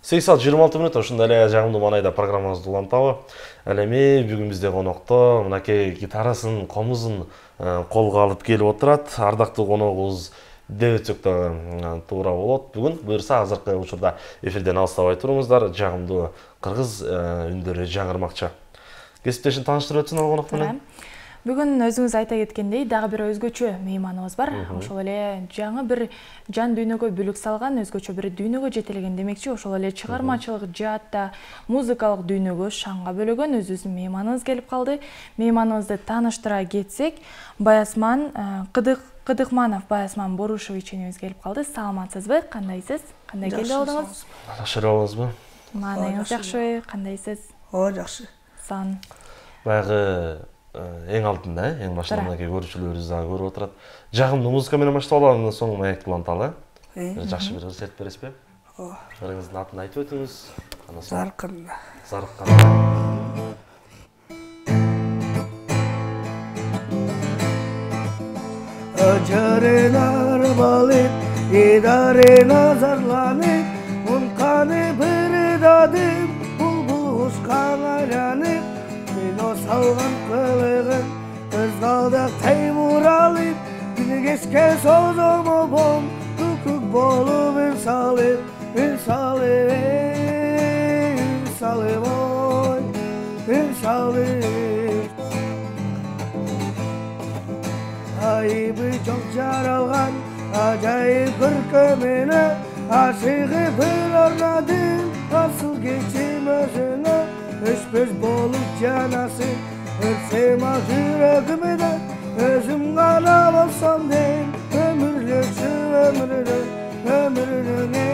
8 saat 26 мүнөт ушундай эле жагымдуу маанайда программабызды улантабы. Ал эми бүгүн бизде конокто мынакей гитарасын, комузун колго алып келип отурат. Ардактуу коногубуз деп өтсөк да туура болот. Бүгүн буюрса азыркы учурда эфирден алыстабай туруңуздар. Жагымдуу кыргыз үндөрү жаңырмакчы. Кесиптешин тааныштырып өтсүн ал конок менен. Бүгүн өзүңүз айта кеткендей, дагы бир өзгөчө мейманыбыз бар. Ошол эле жаңы бир жан дүйнөгө бүлүк салган, өзгөчө бир дүйнөгө жетелеген демекчи. Ошол эле чыгармачылык жаатта, музыкалык дүйнөгө шаңга бөлөгөн өзүбүздүн мейманыбыз келип калды. Мейманыбызды тааныштыра кетсек, Баясман Кыдыкманов Баясман Борушевичиниз келип калды. Саламатсызбы? Кандайсыз? Кандай келип алдыңыз? Жакшырабызбы? Маанайыңыз жакшыбы? Кандайсыз? Жакшы. Сан. Баягы эң алдында, эң башында мынакей көрүүчүлөрүбүз дагы көрүп отурат. Жагымдуу музыка менен баштап алалы, андан соң маекти уланталы. Жакшы бир рецепт бересизби? Жарыңыздын атын айтып өтүңүз. Заркын. Заркын. Acarılar balık, idarına zarlanıp, Unkanı bir dadım, bulbul uçkan aranıp, Ben o salgın kılığın, Özdağda teymur alıp, Günü geçken sozum bom, Tukuk bolu bir salıp, bir salıp, bir salıp, oy, bir salıp. Ayıbı çok jaralgan, acayip görkemine, Aşığı bir ornadım, asıl geçim özüne, Öşpöz bolup canası, ölsem az yüreğime, Özüm kana olsam deyim, ömürlük şu ömrünü, Ömrünü ne,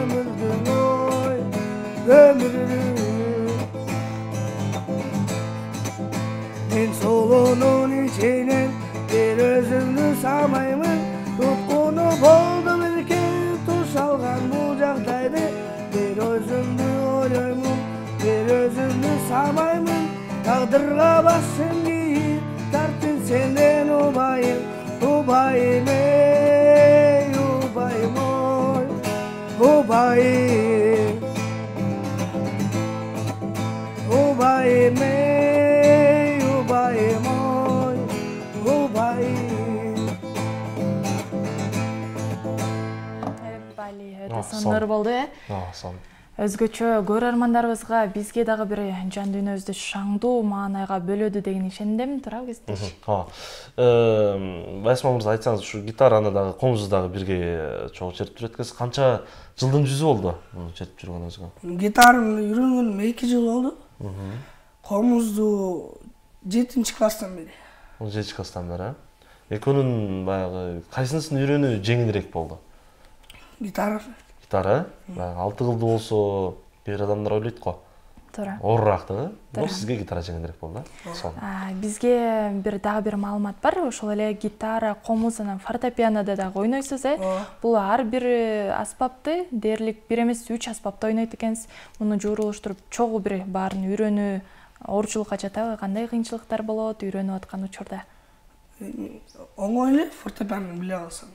ömrünü oy, ömrünü. Ben solunun içinin bir özümlü samayımın, Tutkunu boldum ilkin tuş algan bu jagdaydı, Bir özümlü oylayımın, bir özümlü samayımın, Taqdırga başım giyip, tartın senden ubayım, Ubayım ey, ubayım oy, ubayım, ubayım ey, ubayım oy, ubayım. Өтө сонор болду, Сон. Өзгөчө көрөрмандарыбызга бизге дагы бир жан дүйнөбүздү шаңдуу маанайга бөлөдү деген ишендим, туурабы кесиптеш? Баясман мырза, айтсаңыз, ушу гитараны дагы, комузду дагы бирге чогуу чертип жүрөт экенсиз. Канча жылдын жүзү болду чертип жүргөнүңүзгө? Гитараны үйрөнгөнүм 2 жыл болду. Комузду 7-класстан бери. 7-класстан бери. Экөөнүн баягы кайсынысын үйрөнүү жеңилирээк болду? Гитара. Гитара, 6 кылды болсо, бир адамдар ойлойт го. Туура. Оорураактыгы. Бул сизге гитара жеңилирээк болду. Бизге дагы бир маалымат бар. Ошол эле гитара, комуз анан фортепианода дагы ойнойсуз, Бул ар бир аспапты дээрлик 1 эмес 3 аспапты ойнойт экенсиз. Муну жуурулуштуруп, чогуу бир баарын үйрөнүү оорчулукка жатабы? Кандай кыйынчылыктар болот үйрөнүп аткан учурда? Оңой эле фортепиано биле алсаң.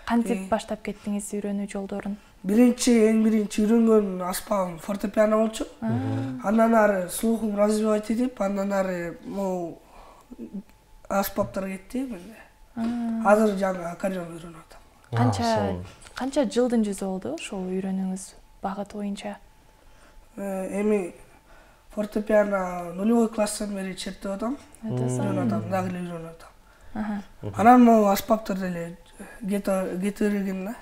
Кантип баштап кеттиңиз үйрөнүү жолдорун? Эң биринчи үйрөнгөн аспабым фортепиано болчу. Андан ары слухум развивать этип, андан ары могу аспаптар кетти менде. Азыр жаңы аккордеон үйрөнүп атам. Канча жылдын жүзү болду ошол үйрөнүүңүз багыт боюнча? Эми фортепиано 0-класстан бери чертип атам. Үйрөнүп атам, дагы эле үйрөнүп атам. Анан могу аспаптар деле кете берген да.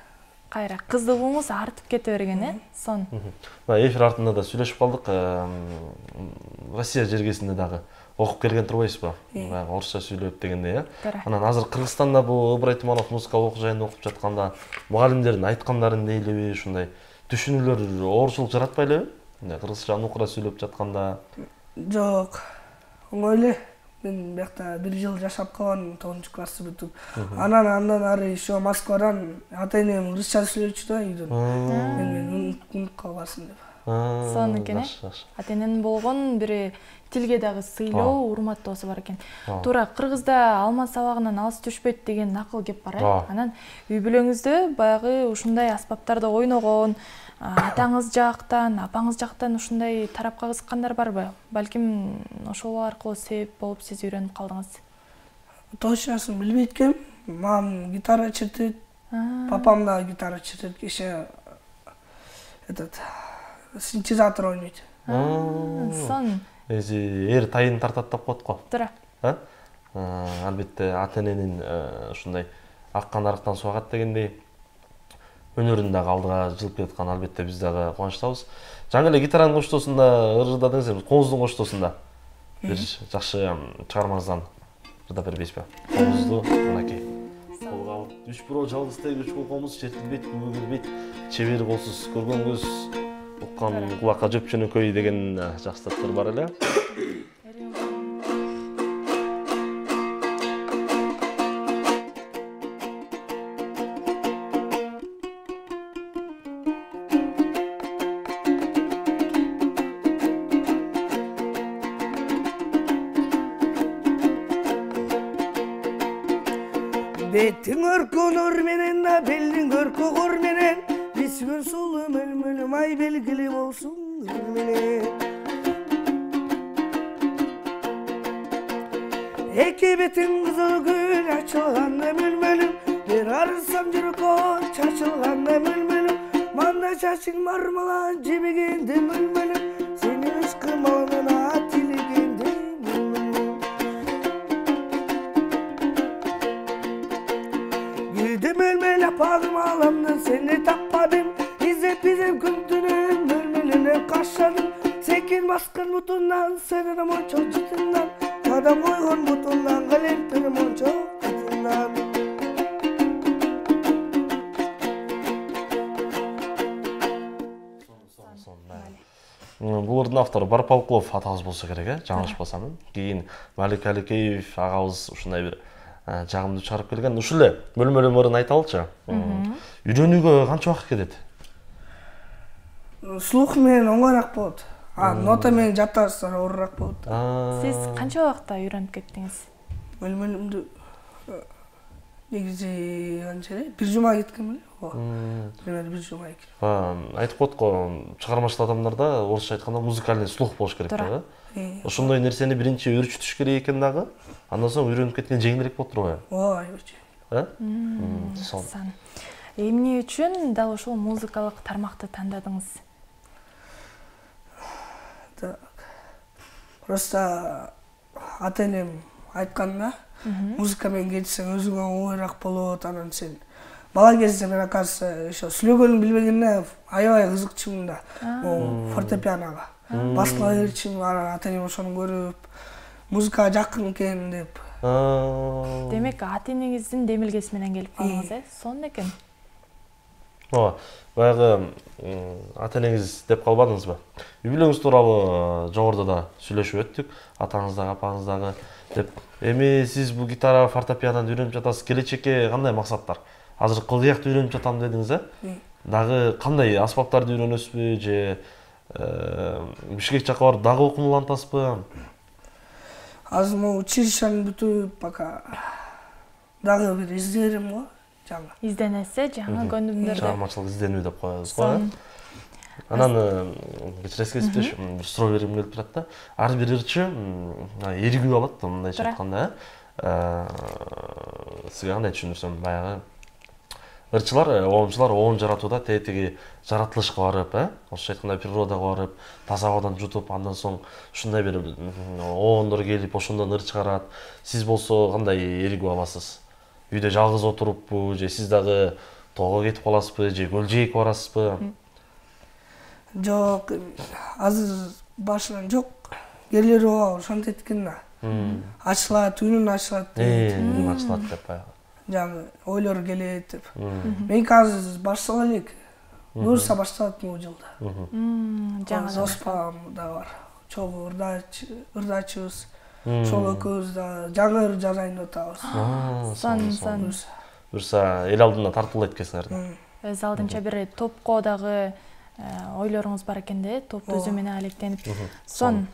Кайра кызыгууңуз артып кете берген, Сон. Эфир артында да сүйлөшүп калдык. Россия жергесинде дагы окуп келген турбайсызбы? Орусча сүйлөп дегенде, Анан азыр Кыргызстанда бул Ыбырай Туманов музыкалык окуу жайында окуп жатканда мугалимдердин айткандарын нейлеби, ушундай түшүнүүлөр оорчулук жаратпай элеби? Кыргызча нукура сүйлөп жатканда. Жок. Оңой эле. Мен бияқта 1 жыл жашап калган, 9-классты бүтүп. Андан ары еще Москвадан ата-энем русча сүйлөчү да үйдөн. Мен унутуп калбасын деп. Сонун экен. Ата эненин болгон бир тилге дагы сыйлоо, урматтоосу бар экен. Туура кыргызда алма сабагынан алыс түшпөйт деген накыл кеп бар э. Анан үй бүлөңүздө баягы ушундай аспаптарда ойногон атаңыз жактан, апаңыз жактан ушундай тарапка кызыккандар барбы? Балким ошол аркылуу себеп болуп сиз үйрөнүп калдыңыз. Точносын билбейт экенмин. Мамам гитара чертет, папам да гитара чертет, кеше синтезатор ойнойт. Сон. Эр тайын тартат деп коет го. Туура. Албетте ата эненин ушундай аккан арыктан суу агат дегендей өнөрүн дагы алдыга жылып кеткан албетте биз дагы кубанычтабыз. Жаңы эле гитаранын коштоосунда ыржыдадыңыз, коңуздун коштоосунда бир жакшы чыгармаңыздан ырдап бербейсизби? Коңузду мынакей. Колго алып, үч бирөө жалгыз тег үч кол комуз чертилбейт, күбө келбейт. Чебер колсуз көргөн көз, уккан кулакка жөпчөнөкөй деген жакшы заттар бар эле. Беттің өркөнөр менен да белдин көркөгөр менен бисгөн сулуу мөлмөлүм ай белгили болсун менен. Эки бетиң кызыл гүл ачылганда мөлмөлүм, бир арысам жүрөккө чачылганда мөлмөлүм, манда чачың мармалан жебегенде мөлмөлүм, сенин ышкымалыңа тилегенде мөлмөлүм. Гүлдү мөлмөл апагым аламдан сени таппадым, изеп күн түнү мөлмөлүнө кашадым, секин баскан бутундан сенин мончо жытынан, адам койгон бутундан калемпир мончо жытынан. Бул ырдын автору Барпалкулов атабыз болсо керек, жаңылышпасам. Кийин Малик Аликеев агабыз ушундай бир жагымдуу чыгарып келген. Ушул эле мөлмөлүм ырын айталычы. Үйрөнүүгө канча убакыт кетет? Слух менен оңойраак болот. Нота менен жаттасаң оорураак болот. Сиз канча убакытта үйрөнүп кеттиңиз? Мөлмөлүмдү негизи канча эле? Бир жума кеткен беле? Примерно бир жума экен. Айтып коет го, чыгармачыл адамдарда орусча айтканда музыкальный слух болуш керек да. Ошондой нерсени биринчи өөрчүтүш керек экен дагы. Андан соң үйрөнүп кеткен жеңилирээк болуп турбайбы? Ой, Сон. Эмне үчүн дал ушул музыкалык тармакты тандадыңыз? Просто ата энем айтканда, музыка менен кетсең өзүңө оңойраак болот, анан сен бала кезде мен акасы ошо сүйлөгөнүн билбегенде аябай кызыкчумун да. Фортепианога. Басыла берчүмүн, ата энем ошону көрүп, музыкага жакын экен деп. Демек, ата энеңиздин демилгеси менен келип калдыңыз, сонун экен. Баягы ата энеңиз деп калбадыңызбы? Үй бүлөңүз тууралуу жогоруда да сүйлөшүп өттүк, атаңыз дагы, апаңыз дагы деп. Эми сиз бул гитара, фортепианон үйрөнүп жатасыз, келечекке кандай максаттар? Азыр кылдыякты үйрөнүп жатам дедиңиз, Дагы кандай аспаптарды үйрөнөсүзбү же Бишкек жакка барып дагы окумулантасызбы? Азыр могу училищени бүтүп, пока дагы бир издерим го. Изденесе, жаңы көндүмдөрдө. Чыгармачылык изденүү деп коебуз го. Анан кечиресиңиз бир суроо бергим келип турат да. Ар бир ырчы эригүү алат, мындайча айтканда, сизге кандай түшүндүрсөм, баягы ырчылар, оомчулар оом жаратууда тетиги жаратылышка барып, ошо айтканда природага барып, таза абадан жутуп, андан соң ушундай бир оондор келип, ошондон ыр чыгарат. Сиз болсо кандай эригүү аласыз? Үйдө жалгыз отуруппу, же сиз дагы тоого кетип каласызбы, же көл жээкке барасызбы? Жок, азыр башынан жок. Келери ооба ошентет экен да. Ачылат, үнүн ачылат дейт. Ачылат деп баягы. Жаңы ойлор келет деп. Меники азыр баштала элек. Буюрса башталат бул жылда. Жаңы доспам да бар. Чогуу ырдачыбыз. Шол экөөбүз да жаңы ыр жазайын деп атабыз. Сон. Буюрса эл алдына тартуулайт экенсиңер да. Өз алдынча бир топко дагы ойлоруңуз бар экен да, топ түзүү менен алектенип. Сон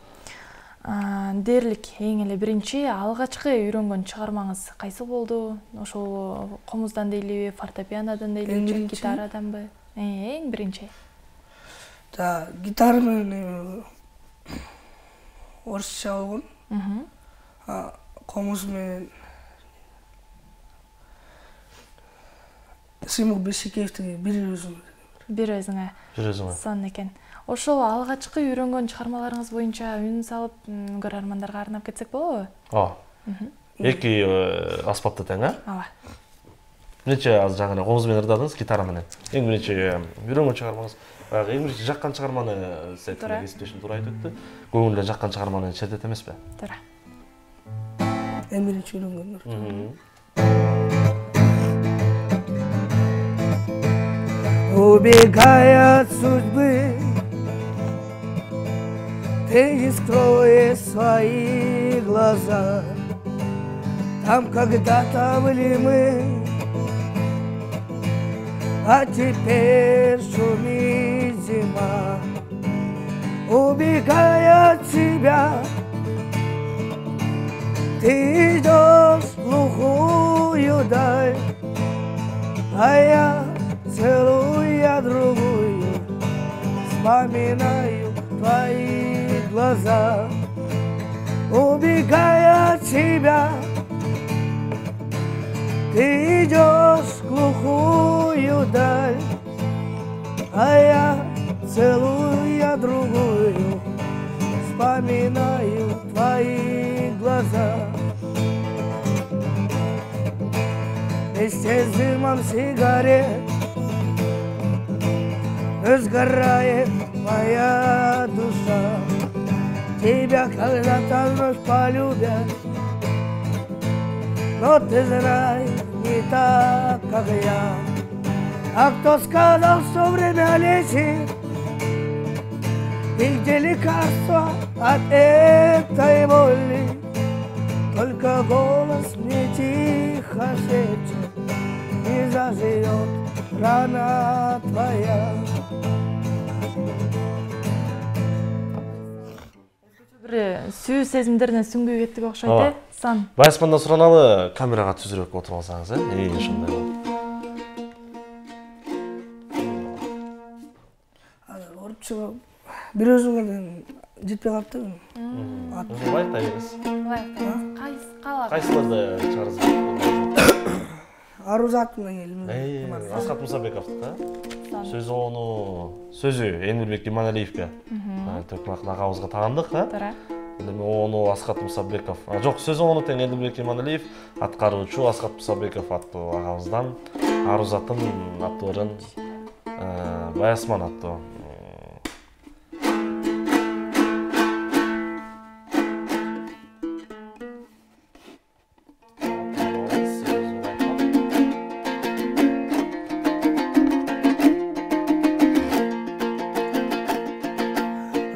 дээрлик эң эле биринчи алгачкы үйрөнгөн чыгармаңыз кайсы болду? Ошол комуздан дейлиби, фортепианодан дейлиби, гитараданбы? Эң биринчи. Гитара менен орусча болгон. Комуз менен Симук Бешикеевдин бир өзүңө. Сон экен. Ошол алгачкы үйрөнгөн чыгармаларыңыз боюнча үн салып көрөрмандарга арнап кетсек болобу? Эки аспапты тең, Ооба. Биринчи азыр жаңы комуз менен ырдадыңыз, гитара менен. Эң биринчи үйрөнгөн чыгармаңыз, баягы эң биринчи жаккан чыгарманы кесиптешим туура айтып өттү. Көңүлдөн жаккан чыгарманы чертет эмеспи? Туура. Эң биринчи үйрөнгөндөр. Убегая от судьбы, ты не скроешь свои глаза. Там когда-то были мы, а теперь шумит зима. Убегая от тебя, ты идешь в глухую даль, а я целуя другую, вспоминаю твои глаза. Убегая от тебя, ты идешь в глухую даль, а я целуя другую, вспоминаю твои глаза. Вместе с дымом сигарет сгорает моя душа. Тебя когда-то вновь полюбят, но ты знай, не так, как я. А кто сказал, что время лечит, и где лекарство от этой боли? Только голос мне тихо шепчет, не заживет рана твоя. Бир сүйүү сезимдеринен сүңгүү кеттик окшойт, Сан. Байсмандан сураналы, камерага түзүрөөк отуруп алсаңыз, ошондой. Орчуга бир өзүңө жетпей калыптыр. Кайсыларды чыгарасыз? Арuz атын келди. Асхат Мусабековдук, сөзү Эмирбек Иманалиевге Төкмак агабызга тагандык, Туура. Ону Асхат Мусабеков. Жок, сөзү ону тең Эмирбек Иманалиев, аткаруучу Асхат Мусабеков аттуу агабыздан Арuz атын аттуурун Баясман аттуу.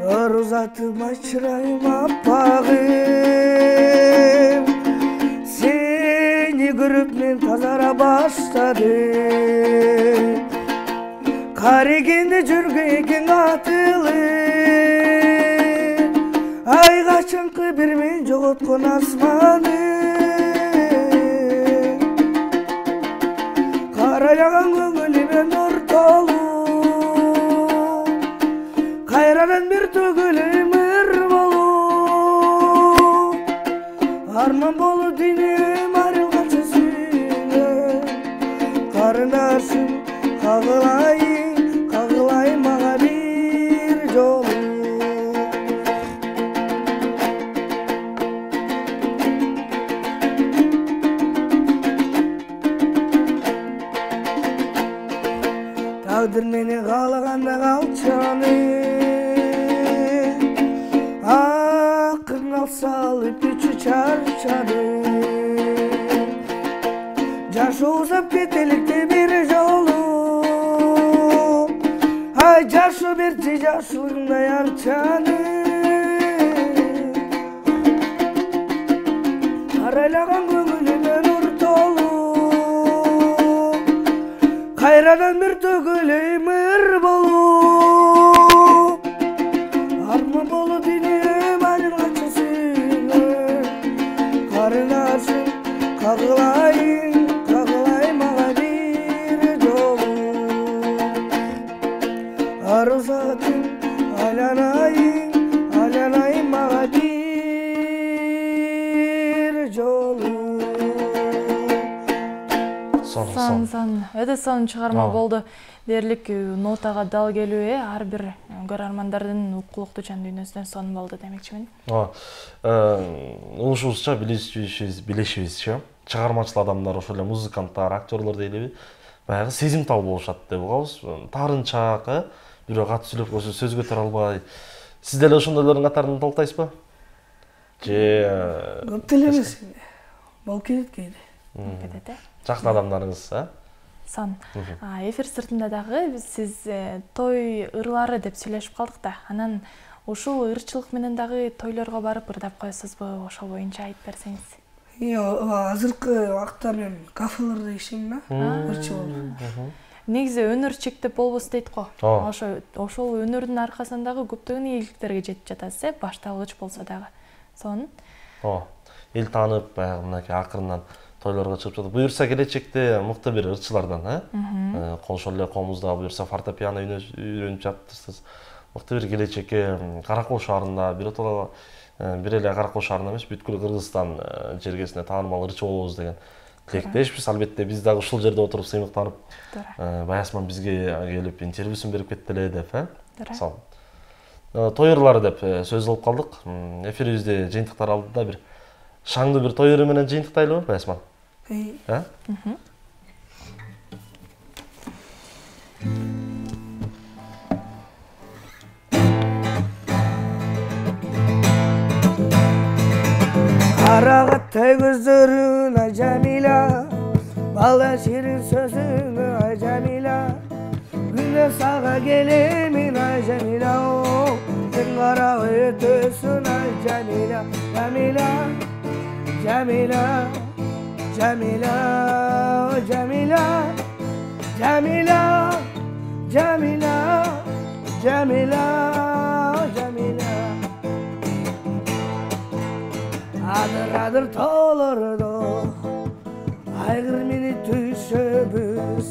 Aruzatıma çırayım apağım, seni görüp men tazara başladım. Karigende жүргенген атылы, айга чыңкы бир мен жоготкон асманы. Карайлаган көңүлүмө нур толу, кайрадан бир төгүлүм ыр болу. Арман болу дүйнөм арылганча сүйгөн, карындашым кагылайын мага бир жолу. Тагдыр мени каалаганда калчаны, акырын салып күчү чарчады. Жаш узап кетеликти бир жолу, ай жашы берчи жашылыгымдай арчаны. Карайлаган көңүлүмө нур толу, кайрадан бир төгүлөйм ыр болу. Kağılay mağa bir yolu Arzuladın alanay mağa bir yolu Сон өтө сонун чыгарма болду. Дээрлик нотага дал келүү ар бир көрөрмандардын укулуктуу жан дүйнөсүнөн сонун болду демекчимин. Угушубузча билишибизче чыгармачыл адамдар ошол эле музыканттар, актерлор дейлиби, баягы сезимтал болушат деп угабыз. Таарынчаак, бирөө кат сүйлөп койсо сөз көтөрө албай. Сиз деле ошондойлордун катарында толтойсузбу? Же көп деле эмес. Болуп кетет кээде. Кетет. Жакшы адамдарыңыз, Сон. Эфир сыртында дагы сиз той ырлары деп сүйлөшүп калдык да. Анан ушул ырчылык менен дагы тойлорго барып ырдап коесузбу? Ошол боюнча айтып берсеңиз. Азыркы убакта мен кафелерде иштейм да. Ырчы болуп. Негизи өнөр чектеп болбос дейт го. Ошол өнөрдүн аркасынан дагы көптөгөн ийгиликтерге жетип жатасыз, башталгыч болсо дагы. Сон. Эл таанып, баягы мынакей акырындан тойлорго чыгып жатат. Буюрса келечекте мыкты бир ырчылардан, ошол эле комузда буюрса фортепиано үйрөнүп жатырсыз. Мыкты бир келечекке Каракол шаарында бир эле Каракол шаарында эмес, бүткүл Кыргызстан жергесине таанымал ырчы болобуз деген тилектешпиз. Албетте биз дагы ушул жерде отуруп сыймыктанып, Баясман бизге келип интервьюсун берип кетти эле деп, Мисалы. Той ырлары деп сөз алып калдык. Эфирибизде жыйынтыктар алдыда бир шаңдуу бир той ыры менен жыйынтыктайлыбы, Баясман? Карагаттай көздөрүң ай Жамила, бала ширин сөзүң ай Жамила, күнө сага келемин ай Жамила, сен карап өтөсүн ай Жамила, Жамила, Жамила, Жамила, Жамила, Жамила, Жамила, Жамила, Жамила. Adır toğlardı, aygır mini düşöbüz,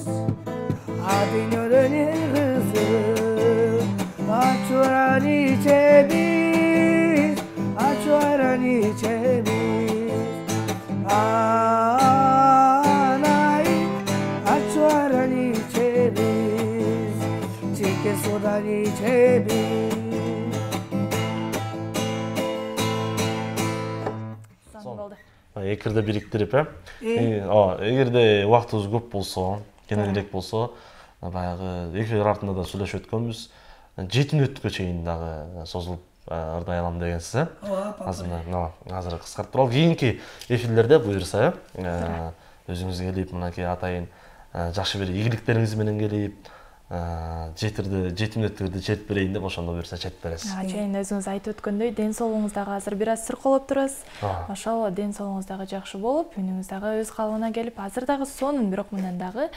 adın öğrenin kızı, açuran içebiz, açuran içebiz, anay, açuran içebiz, çike sudan içebiz. Экирди бириктирип, эгерде убактыбыз көп болсо, кененирээк болсо, баягы эфир артында да сүйлөшүп өткөнбүз. 7 мүнөткө чейин дагы созулуп ырдай алам дегенсиз, Азыр кыскартып туралы. Кийинки эфирлерде буюрса, өзүңүз келип, мынакей атайын жакшы бир ийгиликтериңиз менен келип, 7 мүнөттөрдү чечип берейин деп ошондо буюрса чечип бересиз. Жайын өзүңүз айтып өткөндөй, ден соолугуңуз дагы азыр бир аз сырколоп турасыз. Ошол ден соолугуңуз дагы жакшы болуп, үнүңүз дагы өз калыбына келип, азыр дагы сонун, бирок мындан дагы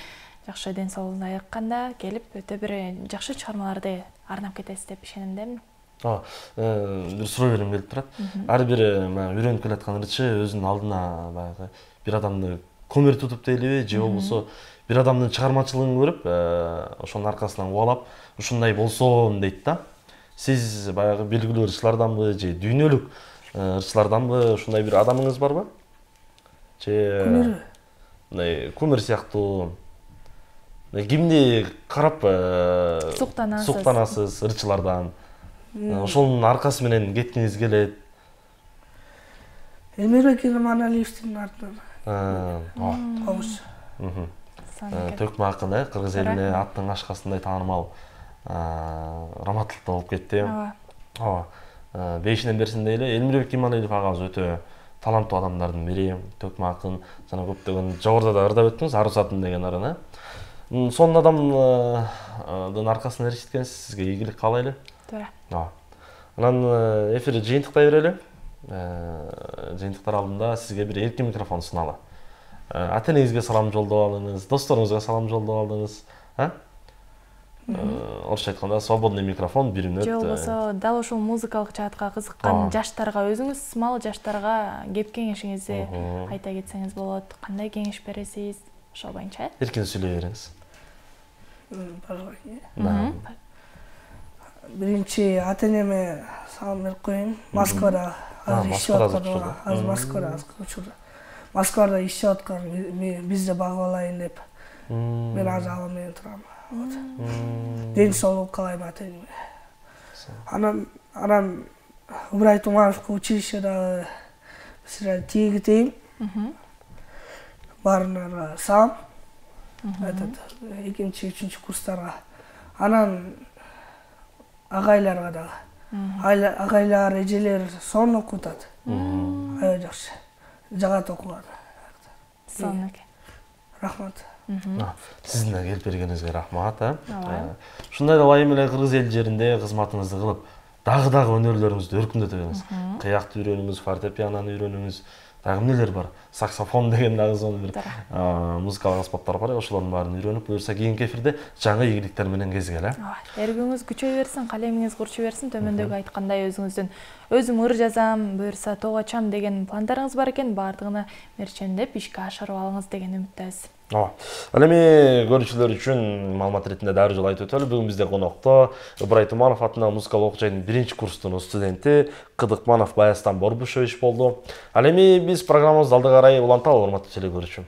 жакшы ден соолугуңуз айыкканда келип, өтө бир жакшы чыгармаларды арнап кетесиз деп ишенимдемин. Бир суроо берем келип турат. Ар бир үйрөнүп келаткан ырчы өзүнүн алдына баягы бир адамды көмөр тутуп дейлиби, же болбосо бир адамдын чыгармачылыгын көрүп, ошонун аркасынан кубалап, ушундай болсом дейт да. Сиз баягы белгилүү ырчыларданбы, же дүйнөлүк ырчыларданбы, ушундай бир адамыңыз барбы? Же күмөр сыяктуу кимди карап суктанасыз ырчылардан? Ошонун аркасы менен кеткиңиз келет? Элмирбек Иманалиевдин артынан. Комуз. Төкмө акын, кыргыз элине аттын кашкасындай таанымал раматтылыкта болуп кетти. Бешинен берсин дейли, Элмирбек Иманалиев агабыз өтө таланттуу адамдардын бири. Төкмө акын, жана көптөгөн жогоруда да ырдап өттүңүз, Арус атын деген ырыны. Сонун адамдын аркасынан эришиткенсиз, сизге ийгилик каалайлы. Туура. Анан эфирди жыйынтыктай берели. Жыйынтыктар алдында сизге бир эркин микрофон суналы. Ата-энеңизге салам жолдоп алыңыз, досторуңузга салам жолдоп алыңыз, орусча айтканда свободный микрофон 1 мүнөт. Же болбосо дал ошол музыкалык жаатка кызыккан жаштарга, өзүңүз смал жаштарга кеп кеңешиңизди айта кетсеңиз болот. Кандай кеңеш бересиз? Ошол боюнча. Эркин сүйлөй бериңиз. Биринчи ата-энеме салам берип коеюн. Москвада азыр иштеп аткан, азыр Москвада иштеп аткан, бизди багып алайын деп. Мен азыр ала менен турам. Ден соолук каалайм ата-энеме. Анан Ыбырай Тумановго училищеда силер тийгитейм. Баарына салам. Экинчи, үчүнчү курстарга. Анан агайларга дагы. Агайлар, эжелер сонун окуп атат. Аябай жакшы. Жагат окуган. Сонун экен. Рахмат. Сиздин да келип бергениңизге рахмат. Ушундай ылайым эле кыргыз эл жеринде кызматыңызды кылып, дагы өнөрлөрүңүздү өркүндөтө бериңиз. Кыякты үйрөнүңүз, фортепианону үйрөнүңүз, дагы эмнелер бар? Саксофон деген дагы сонун бир музыкалык аспаптар бар. Ошолордун баарын үйрөнүп, буюрса кийинки эфирде жаңы ийгиликтер менен кезгеле. Эргиңиз күчөй берсин, калемиңиз курчу берсин. Төмөндөгү айткандай өзүм ыр жазам, буюрса тоо ачам деген пландарыңыз бар экен. Баардыгына мерчендеп ишке ашырып алыңыз деген үмүттөбүз. Ал эми көрүүчүлөр үчүн маалымат иретинде дагы жолу айтып өтөлү. Бүгүн бизде конокто Ыбырай Туманов атындагы музыкалык окуу жайынын 1-курстун студенти Кыдыкманов Баястан Борбушевич болду. Ал эми биз программабызды алдыга карай уланталы, урматтуу телекөрүүчү.